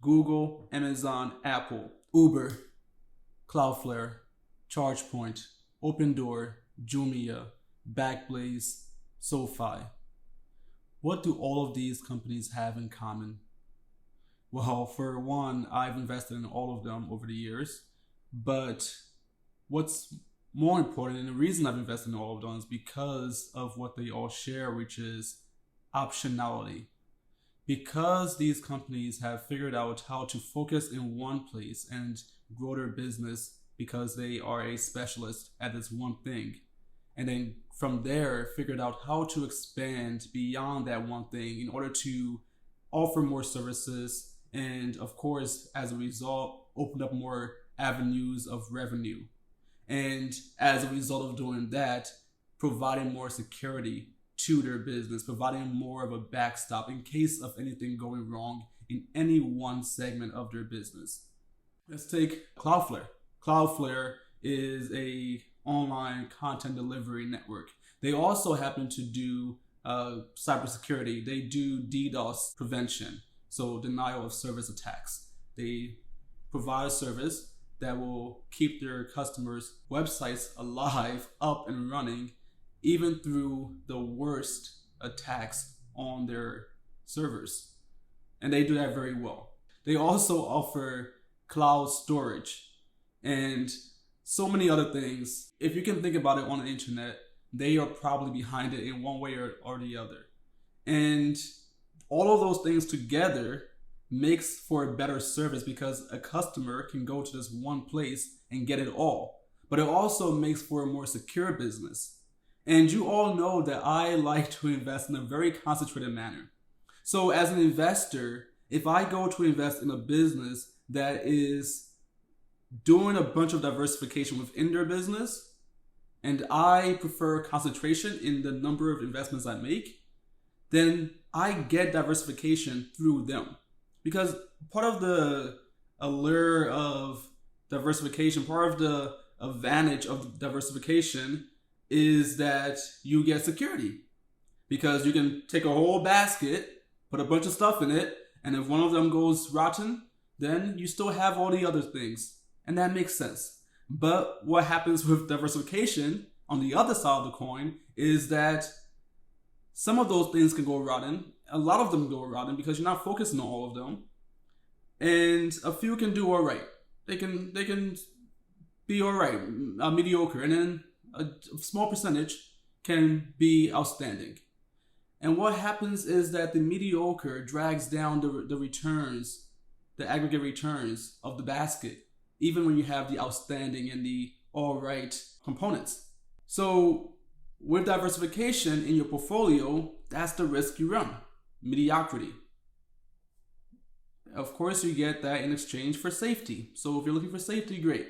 Google, Amazon, Apple, Uber, Cloudflare, ChargePoint, OpenDoor, JMIA, BLZE, SOFI. What do all of these companies have in common? Well, for one, I've invested in all of them over the years, but what's more important, and the reason I've invested in all of them, is because of what they all share, which is optionality. Because these companies have figured out how to focus in one place and grow their business because they are a specialist at this one thing, and then from there figured out how to expand beyond that one thing in order to offer more services, and of course, as a result, open up more avenues of revenue. And as a result of doing that, providing more security to their business, providing more of a backstop in case of anything going wrong in any one segment of their business. Let's take Cloudflare. Cloudflare is a online content delivery network. They also happen to do cybersecurity. They do DDoS prevention, so denial of service attacks. They provide a service that will keep their customers' websites alive, up and running, even through the worst attacks on their servers. And they do that very well. They also offer cloud storage and so many other things. If you can think about it on the internet, they are probably behind it in one way or the other. And all of those things together makes for a better service because a customer can go to this one place and get it all. But it also makes for a more secure business. And you all know that I like to invest in a very concentrated manner. So as an investor, if I go to invest in a business that is doing a bunch of diversification within their business, and I prefer concentration in the number of investments I make, then I get diversification through them. Because part of the allure of diversification, part of the advantage of diversification is that you get security. Because you can take a whole basket, put a bunch of stuff in it, and if one of them goes rotten, then you still have all the other things. And that makes sense. But what happens with diversification on the other side of the coin is that some of those things can go rotten. A lot of them go rotten because you're not focusing on all of them. And a few can do all right. They can be all right, mediocre. And then a small percentage can be outstanding. And what happens is that the mediocre drags down the returns, the aggregate returns of the basket, even when you have the outstanding and the all right components. So with diversification in your portfolio, that's the risk you run. Mediocrity. Of course, you get that in exchange for safety. So if you're looking for safety, great.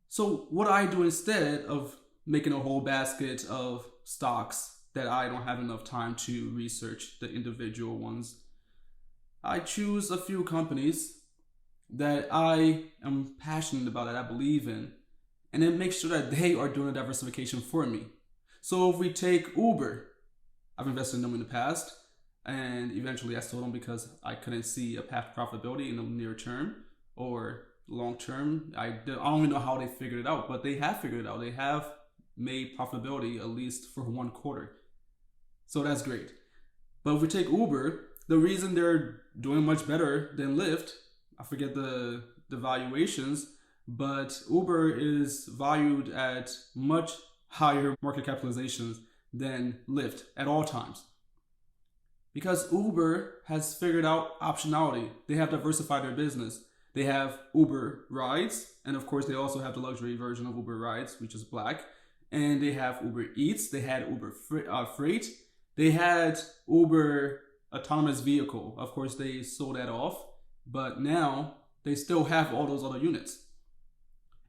So what I do instead of making a whole basket of stocks that I don't have enough time to research the individual ones, I choose a few companies that I am passionate about, that I believe in, and then make sure that they are doing a diversification for me. So if we take Uber, I've invested in them in the past, and eventually I sold them because I couldn't see a path to profitability in the near term or long term. I don't even know how they figured it out, but they have figured it out. They have made profitability at least for one quarter. So that's great. But if we take Uber, the reason they're doing much better than Lyft, I forget the valuations, but Uber is valued at much higher market capitalizations than Lyft at all times. Because Uber has figured out optionality. They have diversified their business. They have Uber Rides, and of course they also have the luxury version of Uber Rides, which is black. And they have Uber Eats, they had Uber Freight, they had Uber Autonomous Vehicle. Of course they sold that off, but now they still have all those other units.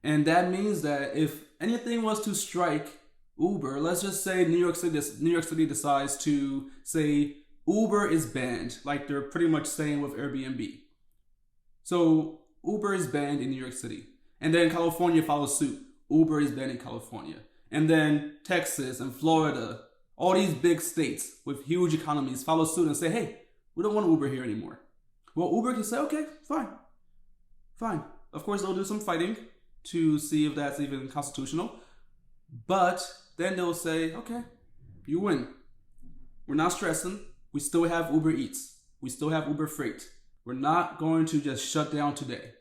And that means that if anything was to strike Uber, let's just say New York City decides to say Uber is banned, like they're pretty much saying with Airbnb. So Uber is banned in New York City. And then California follows suit. Uber is banned in California. And then Texas and Florida, all these big states with huge economies follow suit and say, hey, we don't want Uber here anymore. Well, Uber can say, okay, fine. Of course, they'll do some fighting to see if that's even constitutional. But then they'll say, okay, you win. We're not stressing. We still have Uber Eats. We still have Uber Freight. We're not going to just shut down today.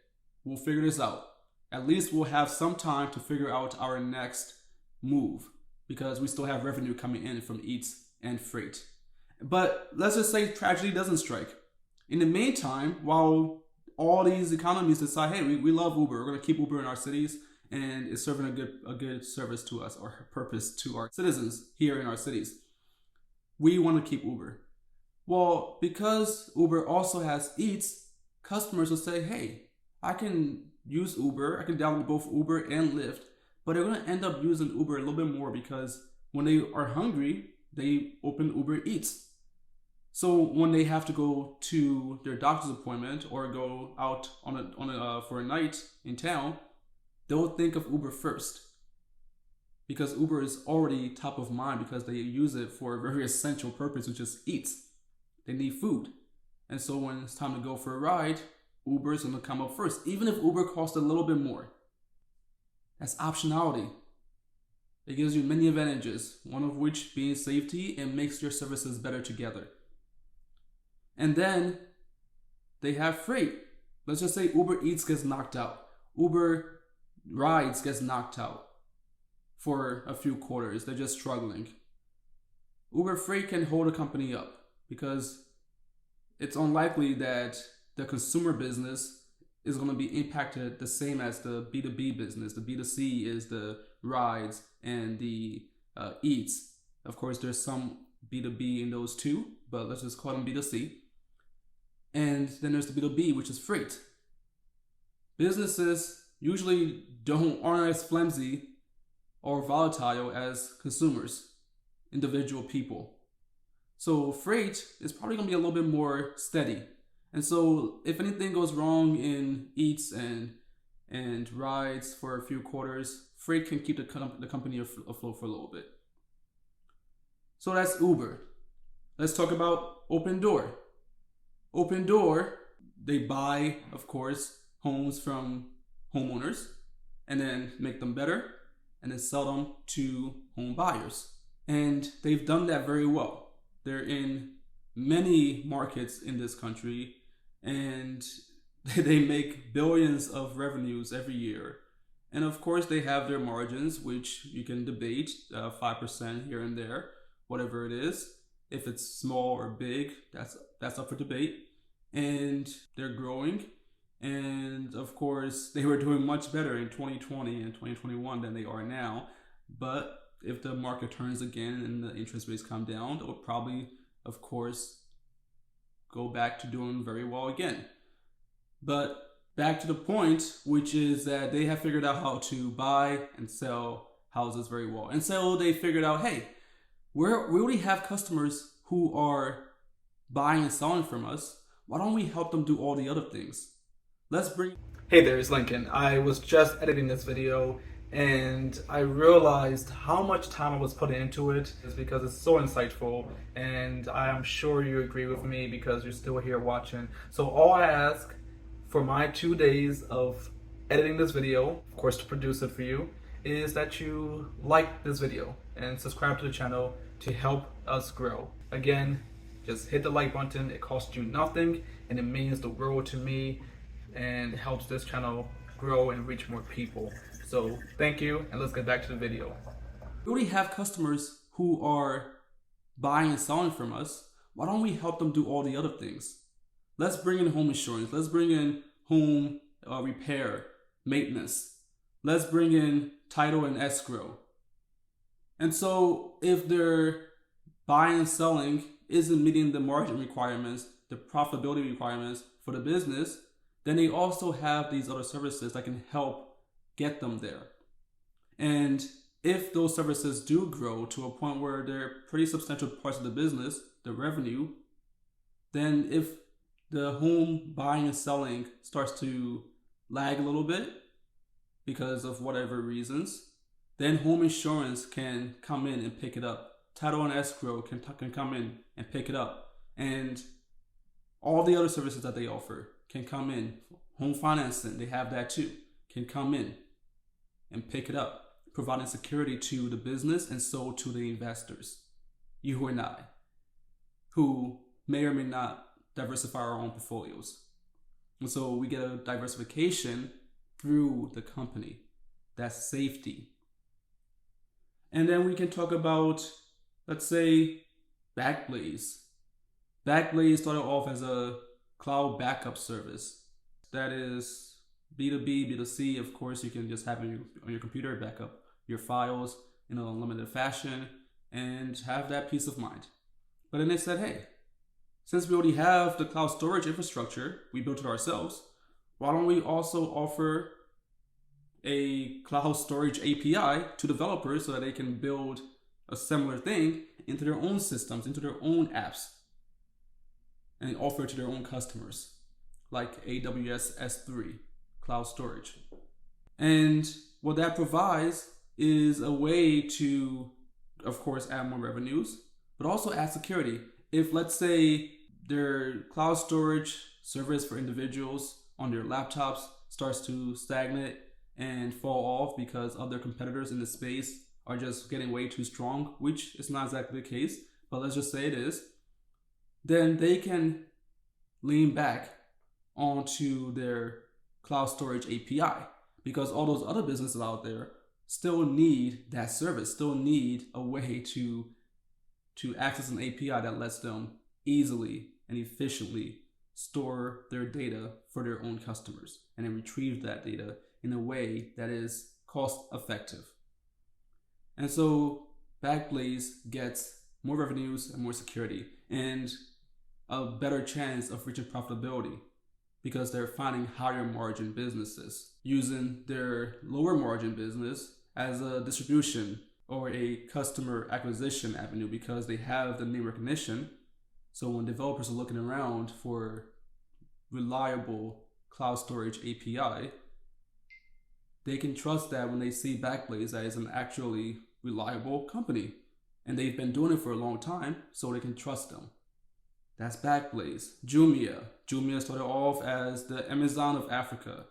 We'll figure this out. At least we'll have some time to figure out our next move because we still have revenue coming in from Eats and Freight. But let's just say tragedy doesn't strike. In the meantime, while all these economies decide, hey, we love Uber, we're going to keep Uber in our cities, and it's serving a good service to us or purpose to our citizens here in our cities. We want to keep Uber. Well, because Uber also has Eats, customers will say, hey, I can use Uber, I can download both Uber and Lyft, but they're going to end up using Uber a little bit more because when they are hungry, they open Uber Eats. So when they have to go to their doctor's appointment or go out for a night in town, they'll think of Uber first because Uber is already top of mind because they use it for a very essential purpose, which is Eats. They need food. And so when it's time to go for a ride, Uber is going to come up first, even if Uber costs a little bit more. That's optionality. It gives you many advantages, one of which being safety and makes your services better together. And then they have Freight. Let's just say Uber Eats gets knocked out. Uber Rides gets knocked out for a few quarters. They're just struggling. Uber Freight can hold a company up because it's unlikely that the consumer business is going to be impacted the same as the B2B business. The B2C is the rides and the Eats. Of course, there's some B2B in those too, but let's just call them B2C. And then there's the B2B, which is Freight. Businesses usually aren't as flimsy or volatile as consumers, individual people. So Freight is probably going to be a little bit more steady. And so if anything goes wrong in Eats and rides for a few quarters, Freight can keep the company afloat for a little bit. So that's Uber. Let's talk about Open Door. Open Door, they buy, of course, homes from homeowners and then make them better and then sell them to home buyers. And they've done that very well. They're in many markets in this country and they make billions of revenues every year. And of course, they have their margins, which you can debate, 5% here and there, whatever it is. If it's small or big, that's up for debate. And they're growing. And of course, they were doing much better in 2020 and 2021 than they are now. But if the market turns again and the interest rates come down, they'll probably, of course, go back to doing very well again. But back to the point, which is that they have figured out how to buy and sell houses very well. And so they figured out, hey, we already have customers who are buying and selling from us. Why don't we help them do all the other things? Hey there, it's Lincoln. I was just editing this video and I realized how much time I was putting into it is because it's so insightful, and I am sure you agree with me because you're still here watching. So all I ask for my 2 days of editing this video, of course to produce it for you, is that you like this video and subscribe to the channel to help us grow. Again, just hit the like button. It costs you nothing and it means the world to me and helps this channel grow and reach more people. So thank you, and let's get back to the video. We already have customers who are buying and selling from us. Why don't we help them do all the other things? Let's bring in home insurance. Let's bring in home repair, maintenance. Let's bring in title and escrow. And so if their buying and selling isn't meeting the margin requirements, the profitability requirements for the business, then they also have these other services that can help get them there. And if those services do grow to a point where they're pretty substantial parts of the business, the revenue, then if the home buying and selling starts to lag a little bit because of whatever reasons, then home insurance can come in and pick it up. Title and escrow can come in and pick it up. And All the other services that they offer can come in. Home financing, they have that too, can come in and pick it up, providing security to the business and so to the investors, you and I, who may or may not diversify our own portfolios. And so we get a diversification through the company. That's safety. And then we can talk about, let's say, BLZE. BLZE started off as a cloud backup service. That is B2B, B2C. Of course, you can just have it on your computer, backup your files in a limited fashion and have that peace of mind. But then they said, hey, since we already have the cloud storage infrastructure, we built it ourselves, why don't we also offer a cloud storage API to developers so that they can build a similar thing into their own systems, into their own apps, and offer it to their own customers, like AWS S3 cloud storage. And what that provides is a way to, of course, add more revenues, but also add security. If, let's say, their cloud storage service for individuals on their laptops starts to stagnate and fall off because other competitors in the space are just getting way too strong, which is not exactly the case, but let's just say it is, then they can lean back onto their cloud storage API, because all those other businesses out there still need that service, still need a way to access an API that lets them easily and efficiently store their data for their own customers and then retrieve that data in a way that is cost effective. And so BLZE gets more revenues and more security and a better chance of reaching profitability because they're finding higher margin businesses, using their lower margin business as a distribution or a customer acquisition avenue because they have the name recognition. So when developers are looking around for reliable cloud storage API, they can trust that when they see BLZE as an actually reliable company. And they've been doing it for a long time, so they can trust them. That's BLZE. JMIA. JMIA started off as the Amazon of Africa,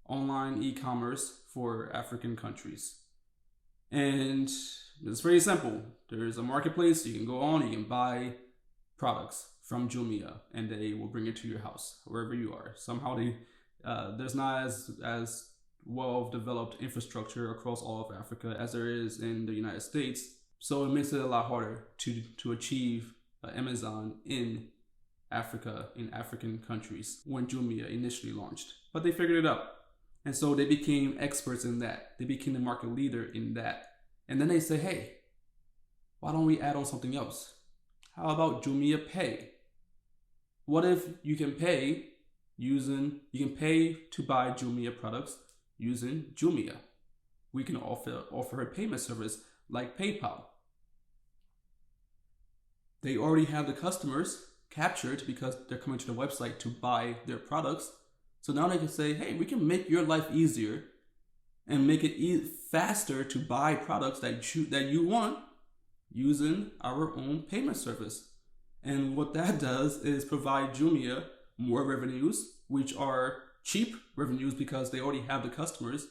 online e-commerce for African countries. And it's very simple. There's a marketplace, you can go on, you can buy products from JMIA, and they will bring it to your house, wherever you are. Somehow there's not as well-developed infrastructure across all of Africa as there is in the United States. So it makes it a lot harder to achieve Amazon in Africa, in African countries, when JMIA initially launched. But they figured it out. And so they became experts in that. They became the market leader in that. And then they say, hey, why don't we add on something else? How about JMIA Pay? What if you can pay to buy JMIA products using JMIA? We can offer a payment service like PayPal. They already have the customers captured because they're coming to the website to buy their products. So now they can say, hey, we can make your life easier and make it faster to buy products that you want using our own payment service. And what that does is provide JMIA more revenues, which are cheap revenues because they already have the customers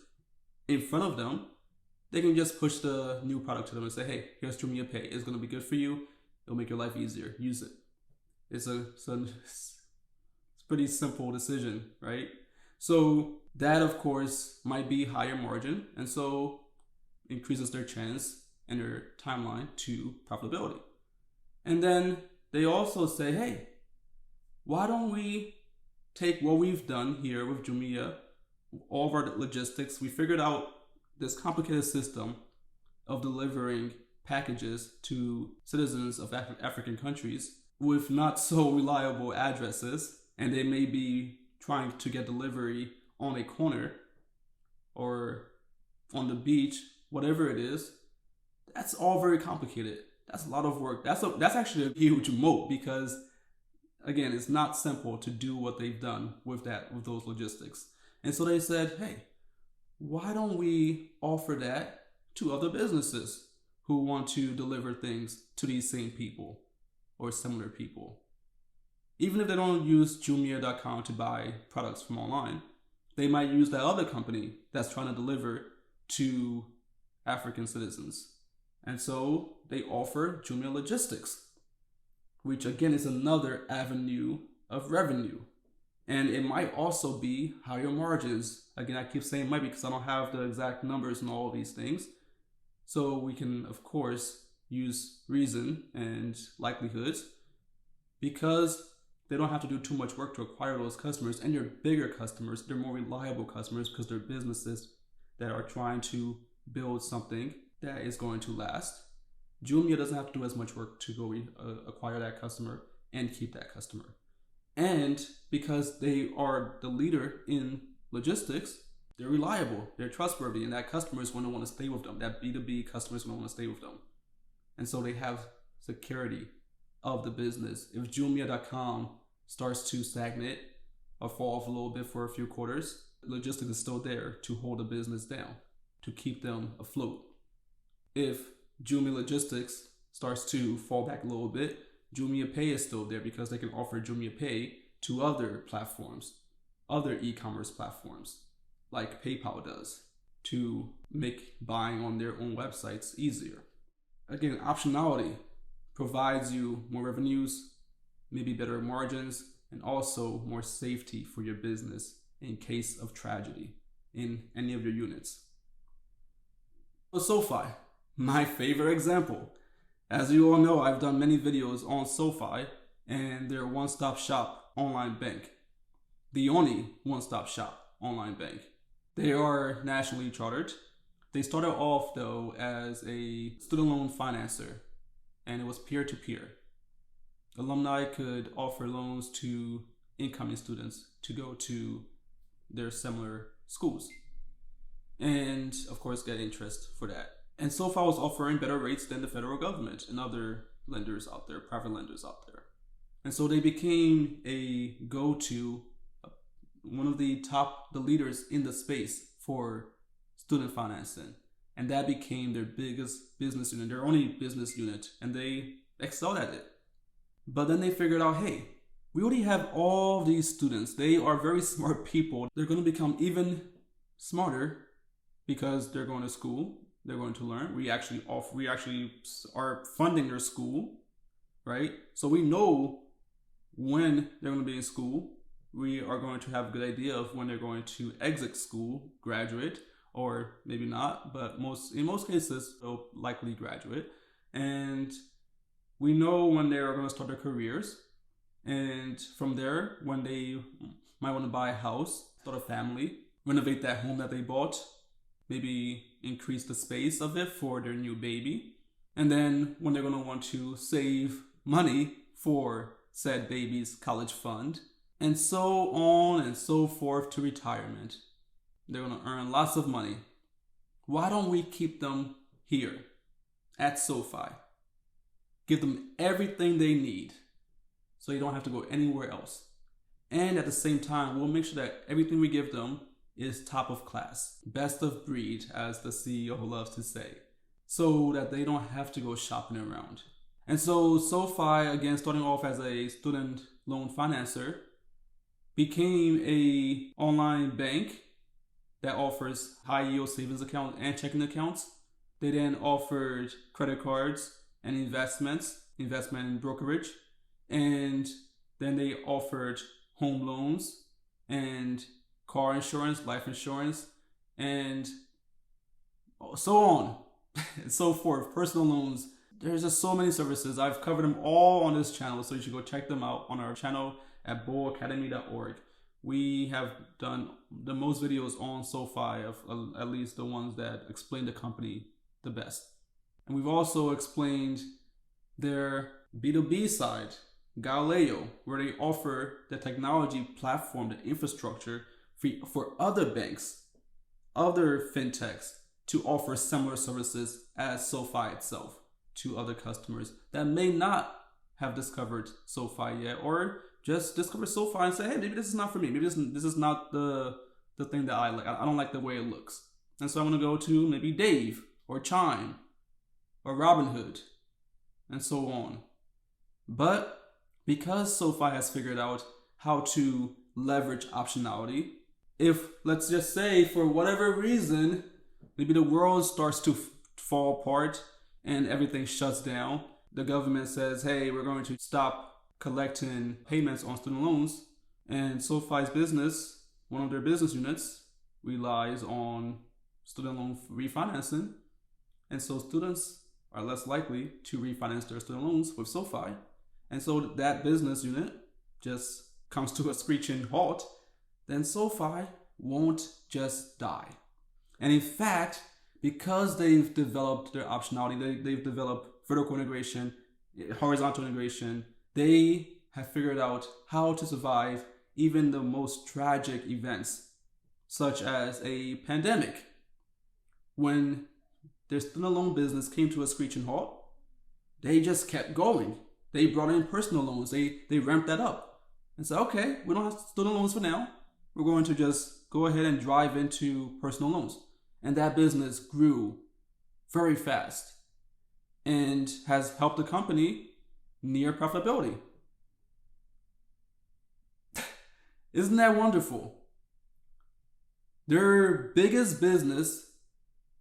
in front of them. They can just push the new product to them and say, hey, here's JMIA Pay. It's going to be good for you. It'll make your life easier. Use it. It's a pretty simple decision, right? So that, of course, might be higher margin, and so increases their chance and their timeline to profitability. And then they also say, hey, why don't we take what we've done here with JMIA, all of our logistics, we figured out this complicated system of delivering packages to citizens of African countries with not so reliable addresses, and they may be trying to get delivery on a corner or on the beach, whatever it is. That's all very complicated. That's a lot of work. That's actually a huge moat because, again, it's not simple to do what they've done with those logistics. And so they said, hey, why don't we offer that to other businesses who want to deliver things to these same people or similar people? Even if they don't use JMIA.com to buy products from online, they might use that other company that's trying to deliver to African citizens. And so they offer JMIA Logistics, which again is another avenue of revenue. And it might also be higher margins. Again, I keep saying might because I don't have the exact numbers and all of these things. So we can, of course, use reason and likelihoods because they don't have to do too much work to acquire those customers, and they're bigger customers. They're more reliable customers because they're businesses that are trying to build something that is going to last. JMIA doesn't have to do as much work to go acquire that customer and keep that customer. And because they are the leader in logistics, they're reliable, they're trustworthy, and that customer is going to want to stay with them. That B2B customer is going to want to stay with them. And so they have security of the business. If JMIA.com starts to stagnate or fall off a little bit for a few quarters, logistics is still there to hold the business down, to keep them afloat. If JMIA Logistics starts to fall back a little bit, JMIA Pay is still there because they can offer JMIA Pay to other platforms, other e-commerce platforms, like PayPal does, to make buying on their own websites easier. Again, optionality provides you more revenues, maybe better margins, and also more safety for your business in case of tragedy in any of your units. So SOFI, my favorite example. As you all know, I've done many videos on SOFI and their one-stop shop online bank. The only one-stop shop online bank. They are nationally chartered. They started off though as a student loan financer, and it was peer-to-peer. Alumni could offer loans to incoming students to go to their similar schools and of course get interest for that. And SOFI was offering better rates than the federal government and other lenders out there, private lenders out there. And so they became a go-to, one of the leaders in the space for student financing. And that became their biggest business unit, their only business unit, and they excelled at it. But then they figured out, hey, we already have all these students. They are very smart people. They're going to become even smarter because they're going to school. They're going to learn. We actually are funding their school, right? So we know when they're going to be in school. We are going to have a good idea of when they're going to exit school, graduate, or maybe not, but in most cases, they'll likely graduate. And we know when they are going to start their careers. And from there, when they might want to buy a house, start a family, renovate that home that they bought, maybe increase the space of it for their new baby. And then when they're going to want to save money for said baby's college fund, and so on and so forth to retirement. They're going to earn lots of money. Why don't we keep them here at SOFI? Give them everything they need so you don't have to go anywhere else. And at the same time, we'll make sure that everything we give them is top of class, best of breed, as the CEO loves to say, so that they don't have to go shopping around. And so SOFI, again, starting off as a student loan financer, became a online bank that offers high yield savings accounts and checking accounts. They then offered credit cards and investment in brokerage. And then they offered home loans and car insurance, life insurance, and so on and so forth, personal loans. There's just so many services. I've covered them all on this channel, so you should go check them out on our channel at bullacademy.org. We have done the most videos on SOFI, of at least the ones that explain the company the best. And we've also explained their B2B side, Galileo, where they offer the technology platform, the infrastructure for other banks, other fintechs to offer similar services as SOFI itself to other customers that may not have discovered SOFI yet, or just discover SOFI and say, hey, maybe this is not for me. Maybe this is not the thing that I like. I don't like the way it looks. And so I'm going to go to maybe Dave or Chime or Robinhood and so on. But Because SOFI has figured out how to leverage optionality, if, let's just say, for whatever reason, maybe the world starts to fall apart and everything shuts down, the government says, hey, we're going to stop collecting payments on student loans, and SOFI's business, one of their business units, relies on student loan refinancing, and so students are less likely to refinance their student loans with SOFI. And so that business unit just comes to a screeching halt, then SOFI won't just die. And in fact, because they've developed their optionality, they've developed vertical integration, horizontal integration, they have figured out how to survive even the most tragic events, such as a pandemic. When their student loan business came to a screeching halt, they just kept going. They brought in personal loans. They ramped that up and said, okay, we don't have student loans for now. We're going to just go ahead and drive into personal loans. And that business grew very fast and has helped the company near profitability. Isn't that wonderful? Their biggest business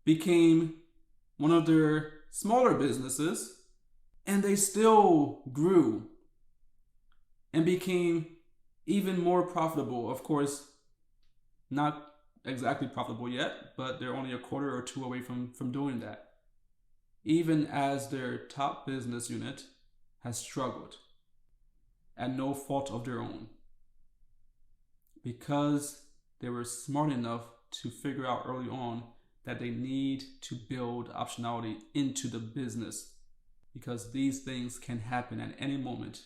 became one of their smaller businesses, and they still grew and became even more profitable. Of course, not exactly profitable yet, but they're only a quarter or two away from doing that. Even as their top business unit has struggled at no fault of their own, because they were smart enough to figure out early on that they need to build optionality into the business, because these things can happen at any moment.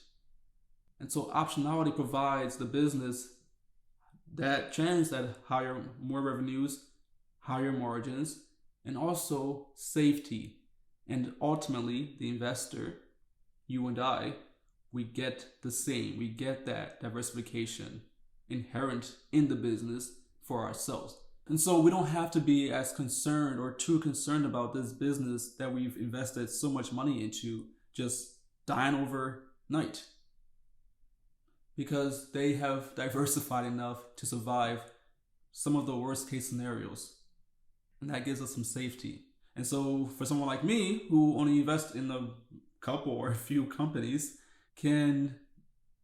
And so optionality provides the business that chance at more revenues, higher margins, and also safety. And ultimately, the investor, you and I, we get the same. We get that diversification inherent in the business for ourselves. And so we don't have to be as concerned or too concerned about this business that we've invested so much money into just dying overnight, because they have diversified enough to survive some of the worst case scenarios. And that gives us some safety. And so for someone like me, who only invests in a couple or a few companies, can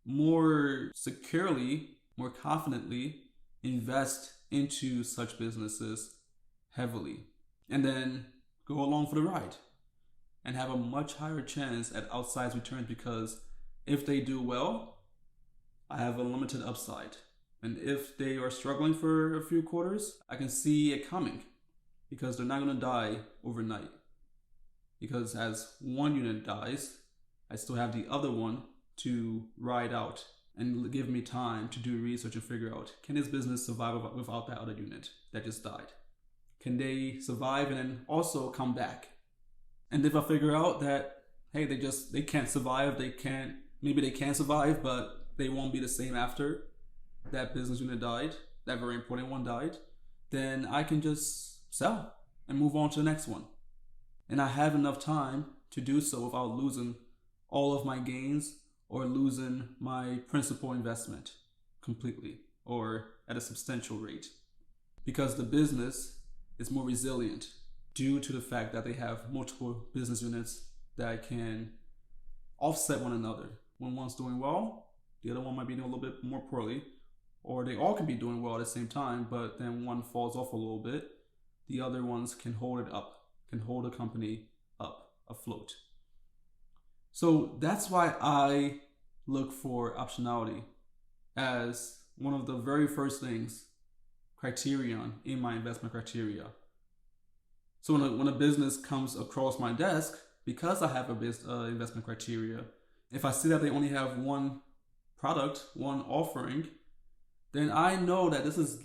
more securely, more confidently invest into such businesses heavily, and then go along for the ride and have a much higher chance at outsized returns, because if they do well, I have a limited upside. And if they are struggling for a few quarters, I can see it coming, because they're not going to die overnight. Because as one unit dies, I still have the other one to ride out and give me time to do research and figure out, can this business survive without that other unit that just died? Can they survive and then also come back? And if I figure out that, hey, they can't survive, maybe they can survive, but they won't be the same after that business unit died, that very important one died, then I can just sell and move on to the next one. And I have enough time to do so without losing all of my gains or losing my principal investment completely or at a substantial rate, because the business is more resilient due to the fact that they have multiple business units that can offset one another. When one's doing well, the other one might be doing a little bit more poorly, or they all can be doing well at the same time, but then one falls off a little bit. The other ones can hold it up, can hold a company up, afloat. So that's why I look for optionality as one of the very first criterion in my investment criteria. So when a business comes across my desk, because I have a investment criteria, if I see that they only have one product, one offering, then I know that this is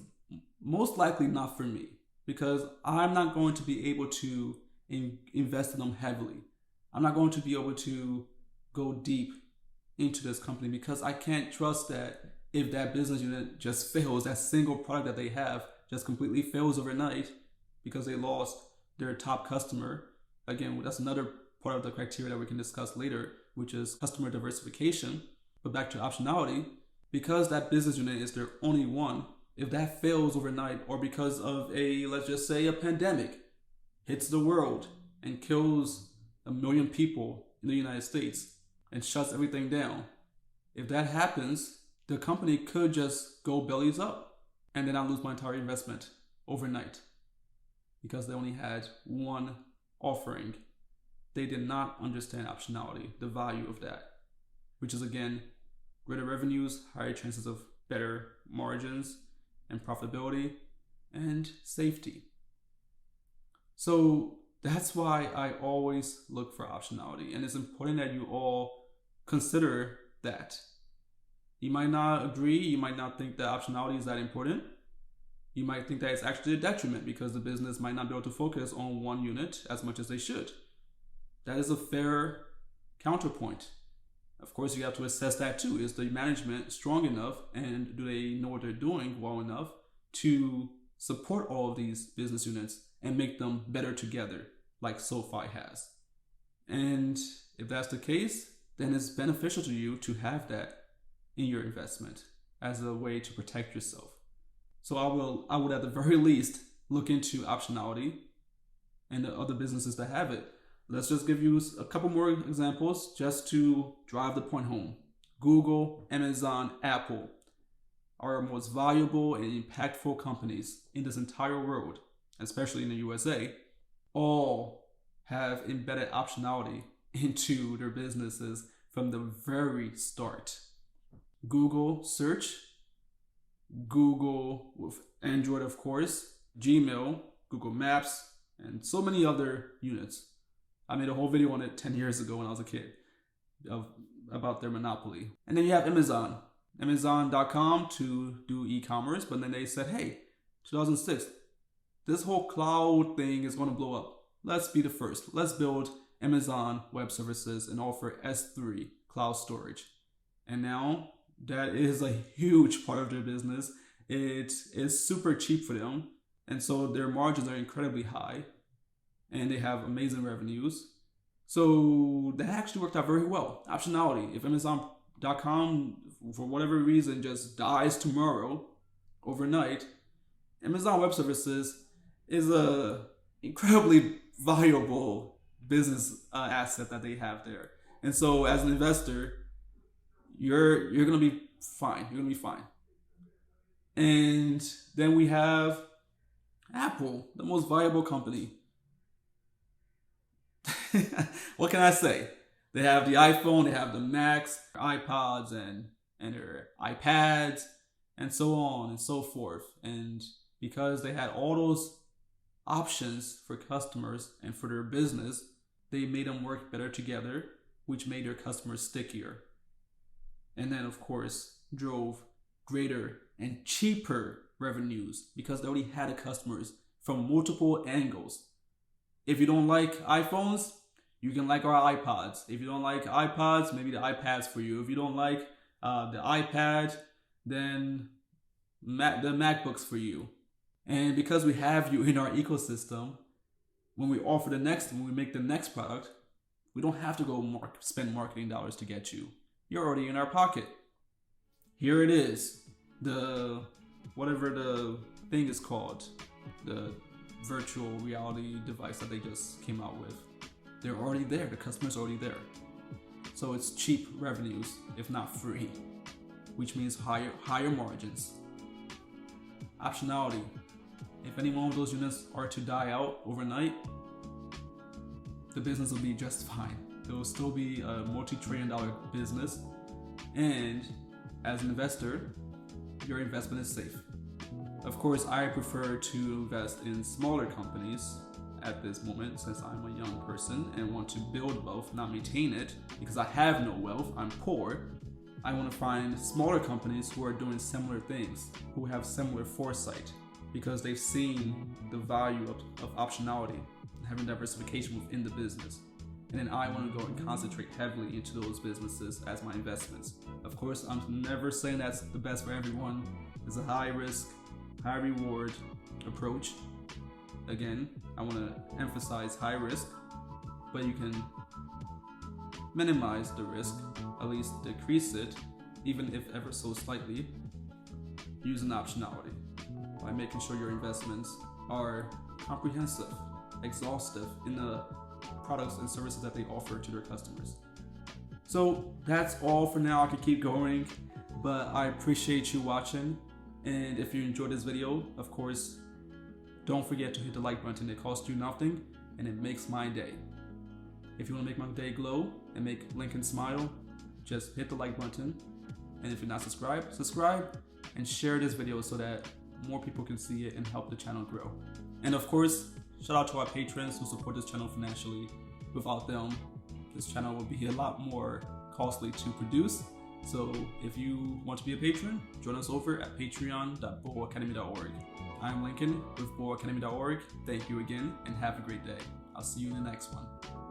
most likely not for me, because I'm not going to be able to invest in them heavily. I'm not going to be able to go deep into this company, because I can't trust that if that business unit just fails, that single product that they have just completely fails overnight because they lost their top customer. Again, that's another part of the criteria that we can discuss later, which is customer diversification. But back to optionality, because that business unit is their only one, if that fails overnight or because of let's just say a pandemic hits the world and kills 1 million people in the United States and shuts everything down, if that happens, the company could just go bellies up and then I lose my entire investment overnight because they only had one offering. They did not understand optionality, the value of that, which is again, greater revenues, higher chances of better margins and profitability and safety. So that's why I always look for optionality, and it's important that you all consider that. You might not agree, you might not think that optionality is that important. You might think that it's actually a detriment because the business might not be able to focus on one unit as much as they should. That is a fair counterpoint. Of course, you have to assess that too. Is the management strong enough and do they know what they're doing well enough to support all of these business units and make them better together like SOFI has? And if that's the case, then it's beneficial to you to have that in your investment as a way to protect yourself. So I would at the very least look into optionality and the other businesses that have it. Let's just give you a couple more examples just to drive the point home. Google, Amazon, Apple are our most valuable and impactful companies in this entire world, especially in the USA. All have embedded optionality into their businesses from the very start. Google Search, Google with Android, of course, Gmail, Google Maps, and so many other units. I made a whole video on it 10 years ago when I was a kid about their monopoly. And then you have Amazon, Amazon.com to do e-commerce, but then they said, hey, 2006, this whole cloud thing is going to blow up. Let's be the first. Let's build Amazon Web Services and offer S3 cloud storage. And now that is a huge part of their business. It is super cheap for them. And so their margins are incredibly high and they have amazing revenues. So that actually worked out very well. Optionality. If Amazon.com, for whatever reason, just dies tomorrow, overnight, Amazon Web Services is a incredibly valuable business asset that they have there. And so as an investor, you're going to be fine. You're going to be fine. And then we have Apple, the most valuable company. What can I say? They have the iPhone, they have the Macs, iPods, and their iPads, and so on and so forth. And because they had all those options for customers and for their business, they made them work better together, which made their customers stickier. And then, of course, drove greater and cheaper revenues because they already had the customers from multiple angles. If you don't like iPhones, you can like our iPods. If you don't like iPods, maybe the iPad's for you. If you don't like the iPad, then the MacBook's for you. And because we have you in our ecosystem, when we make the next product, we don't have to go spend marketing dollars to get you. You're already in our pocket. Here it is. Whatever the thing is called, the virtual reality device that they just came out with. They're already there. The customer's already there. So it's cheap revenues, if not free, which means higher margins. Optionality. If any one of those units are to die out overnight, the business will be just fine. It will still be a multi-trillion-dollar business, and as an investor, your investment is safe. Of course, I prefer to invest in smaller companies at this moment since I'm a young person and want to build wealth, not maintain it, because I have no wealth, I'm poor. I want to find smaller companies who are doing similar things, who have similar foresight, because they've seen the value of optionality and having diversification within the business. And then I want to go and concentrate heavily into those businesses as my investments. Of course, I'm never saying that's the best for everyone. It's a high risk, high reward approach. Again, I want to emphasize high risk, but you can minimize the risk, at least decrease it even if ever so slightly, using optionality by making sure your investments are comprehensive, exhaustive in the products and services that they offer to their customers. So that's all for now. I could keep going, but I appreciate you watching. And if you enjoyed this video, of course, don't forget to hit the like button. It costs you nothing and it makes my day. If you want to make my day glow and make Lincoln smile, just hit the like button. And if you're not subscribed, subscribe and share this video so that more people can see it and help the channel grow. And of course, shout out to our patrons who support this channel financially. Without them, this channel would be a lot more costly to produce. So if you want to be a patron, join us over at patreon.boacademy.org. I'm Lincoln with boacademy.org. Thank you again and have a great day. I'll see you in the next one.